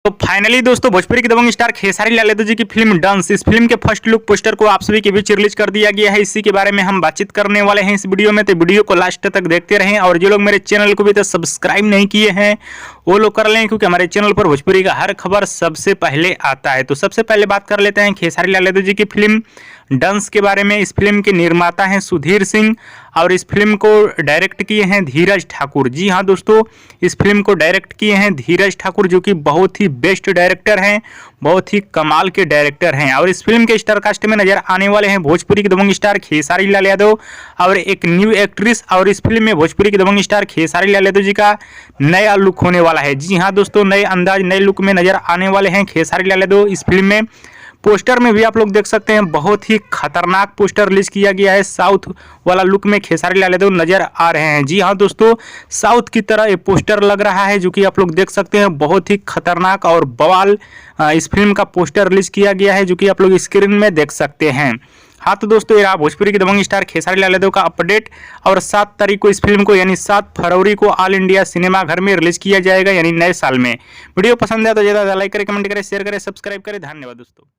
तो फाइनली दोस्तों भोजपुरी के दबंग स्टार खेसारी लाल यादव जी की फिल्म डांस, इस फिल्म के फर्स्ट लुक पोस्टर को आप सभी के बीच रिलीज कर दिया गया है। इसी के बारे में हम बातचीत करने वाले हैं इस वीडियो में, तो वीडियो को लास्ट तक देखते रहें। और जो लोग मेरे चैनल को भी तो सब्सक्राइब नहीं किए हैं वो लोग कर लें, क्योंकि हमारे चैनल पर भोजपुरी का हर खबर सबसे पहले आता है। तो सबसे पहले बात कर लेते हैं खेसारी लाल यादव जी की फिल्म डांस के बारे में। इस फिल्म के निर्माता हैं सुधीर सिंह और इस फिल्म को डायरेक्ट किए हैं धीरज ठाकुर। जी हाँ दोस्तों, इस फिल्म को डायरेक्ट किए हैं धीरज ठाकुर, जो कि बहुत ही बेस्ट डायरेक्टर हैं, बहुत ही कमाल के डायरेक्टर हैं। और इस फिल्म के स्टार कास्ट में नजर आने वाले हैं भोजपुरी के दबंग स्टार खेसारी लाल यादव और एक न्यू एक्ट्रेस। और इस फिल्म में भोजपुरी के दबंग स्टार खेसारी लाल यादव जी का नया लुक होने वाला है। जी हाँ दोस्तों, नए अंदाज नए लुक में नजर आने वाले हैं खेसारी लाल यादव इस फिल्म में। पोस्टर में भी आप लोग देख सकते हैं, बहुत ही खतरनाक पोस्टर रिलीज किया गया है। साउथ वाला लुक में खेसारी लाल यादव नजर आ रहे हैं। जी हाँ दोस्तों, साउथ की तरह ये पोस्टर लग रहा है, जो कि आप लोग देख सकते हैं। बहुत ही खतरनाक और बवाल इस फिल्म का पोस्टर रिलीज किया गया है, जो कि आप लोग स्क्रीन में देख सकते हैं। हाँ तो दोस्तों, ये रहा भोजपुरी के दबंग स्टार खेसारी लाल यादव का अपडेट। और 7 तारीख को इस फिल्म को यानी 7 फरवरी को ऑल इंडिया सिनेमा घर में रिलीज किया जाएगा, यानी नए साल में। वीडियो पसंद है तो ज़्यादा लाइक करें, कमेंट करें, शेयर करें, सब्सक्राइब करें। धन्यवाद दोस्तों।